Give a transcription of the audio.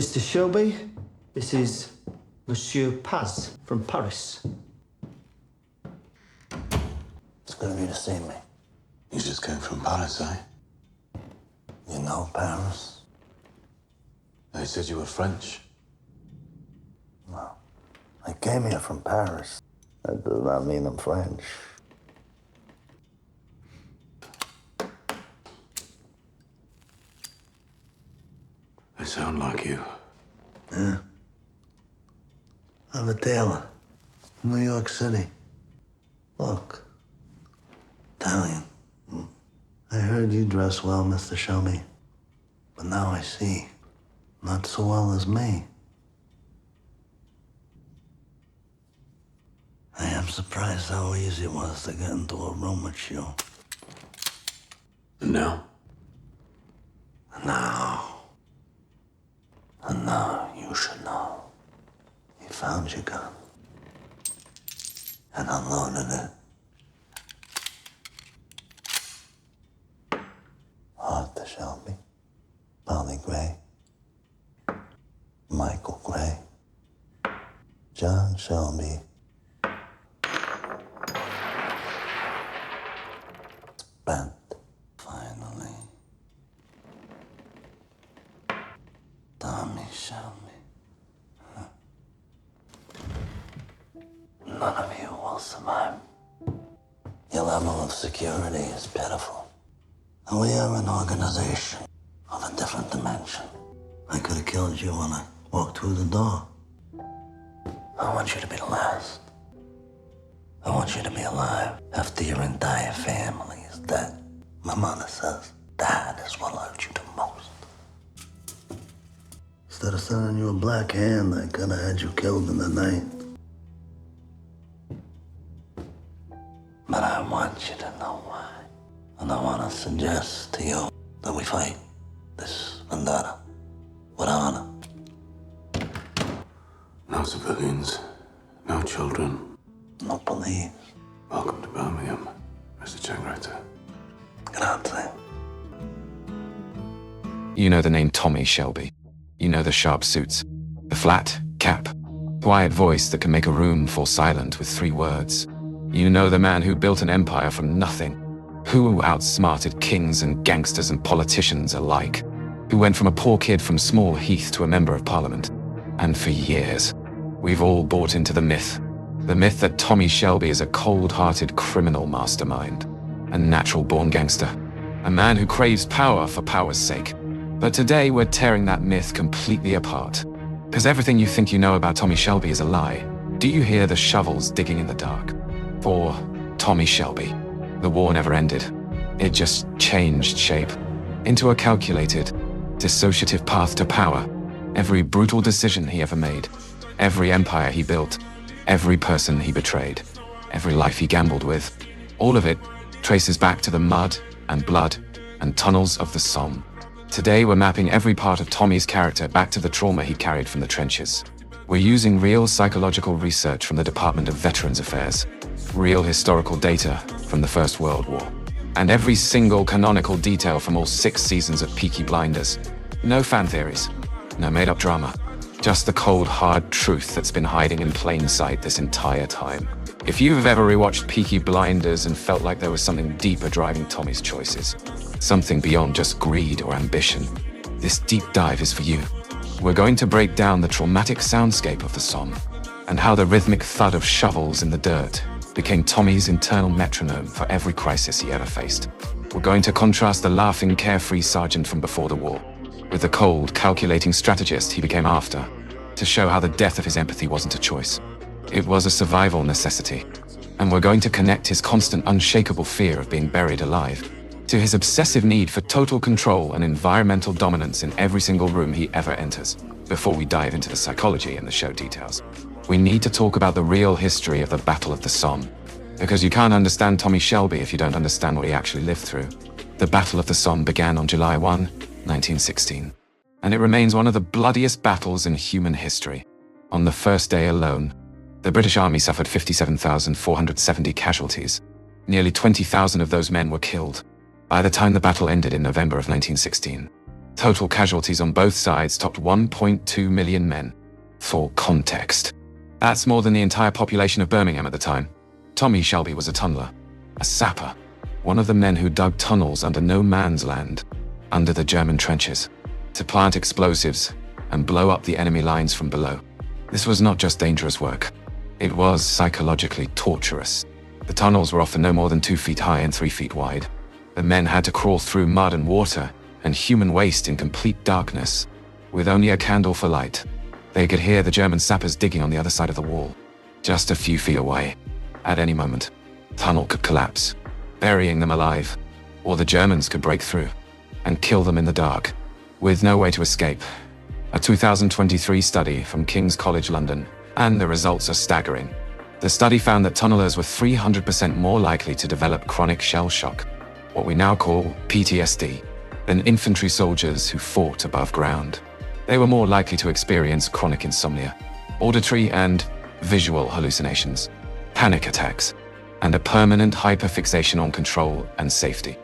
Mr. Shelby, this is Monsieur Paz from Paris. It's good of you to see me. You just came from Paris, eh? You know Paris? They said you were French. No. I came here from Paris. That does not mean I'm French. They sound like you. Yeah. I'm a tailor. New York City. Look. Italian. I heard you dress well, Mr. Shelby. But now I see. Not so well as me. I am surprised how easy it was to get into a room with you. And now? And now you should know. He found your gun. And unloaded it. Arthur Shelby. Polly Gray. Michael Gray. John Shelby. Spent. Finally. Tommy Shelby. None of you will survive. Your level of security is pitiful. And we are an organization of a different dimension. I could have killed you when I walked through the door. I want you to be the last. I want you to be alive after your entire family is dead. My mother says that is what hurt you the most. Instead of sending you a black hand, I could have had you killed in the night. But I want you to know why. And I want to suggest to you that we fight this vendetta with honor. No civilians, no children. No police. Welcome to Birmingham, Mr. Changretta. Grazie. You know the name Tommy Shelby. You know the sharp suits, the flat cap, quiet voice that can make a room fall silent with 3 words. You know the man who built an empire from nothing, who outsmarted kings and gangsters and politicians alike, who went from a poor kid from Small Heath to a member of parliament. And for years, we've all bought into the myth that Tommy Shelby is a cold-hearted criminal mastermind, a natural-born gangster, a man who craves power for power's sake. But today we're tearing that myth completely apart. Because everything you think you know about Tommy Shelby is a lie. Do you hear the shovels digging in the dark? For Tommy Shelby, the war never ended. It just changed shape into a calculated, dissociative path to power. Every brutal decision he ever made, every empire he built, every person he betrayed, every life he gambled with, all of it traces back to the mud and blood and tunnels of the Somme. Today we're mapping every part of Tommy's character back to the trauma he carried from the trenches. We're using real psychological research from the Department of Veterans Affairs, real historical data from the First World War, and every single canonical detail from all 6 seasons of Peaky Blinders. No fan theories, no made-up drama, just the cold, hard truth that's been hiding in plain sight this entire time. If you've ever rewatched Peaky Blinders and felt like there was something deeper driving Tommy's choices, something beyond just greed or ambition, this deep dive is for you. We're going to break down the traumatic soundscape of the Somme and how the rhythmic thud of shovels in the dirt became Tommy's internal metronome for every crisis he ever faced. We're going to contrast the laughing, carefree sergeant from before the war with the cold, calculating strategist he became after, to show how the death of his empathy wasn't a choice. It was a survival necessity. And we're going to connect his constant, unshakable fear of being buried alive to his obsessive need for total control and environmental dominance in every single room he ever enters. Before we dive into the psychology and the show details, we need to talk about the real history of the Battle of the Somme, because you can't understand Tommy Shelby if you don't understand what he actually lived through. The Battle of the Somme began on July 1, 1916, and it remains one of the bloodiest battles in human history. On the first day alone, the British Army suffered 57,470 casualties. Nearly 20,000 of those men were killed. By the time the battle ended in November of 1916, Total casualties on both sides topped 1.2 million men. For context, that's more than the entire population of Birmingham at the time. Tommy Shelby was a tunneler, a sapper, one of the men who dug tunnels under no man's land, under the German trenches, to plant explosives and blow up the enemy lines from below. This was not just dangerous work. It was psychologically torturous. The tunnels were often no more than 2 feet high and 3 feet wide. The men had to crawl through mud and water and human waste in complete darkness, with only a candle for light. They could hear the German sappers digging on the other side of the wall, just a few feet away. At any moment, the tunnel could collapse, burying them alive, or the Germans could break through and kill them in the dark, with no way to escape. A 2023 study from King's College London, and the results are staggering. The study found that tunnelers were 300% more likely to develop chronic shell shock, what we now call PTSD, than infantry soldiers who fought above ground. They were more likely to experience chronic insomnia, auditory and visual hallucinations, panic attacks, and a permanent hyperfixation on control and safety.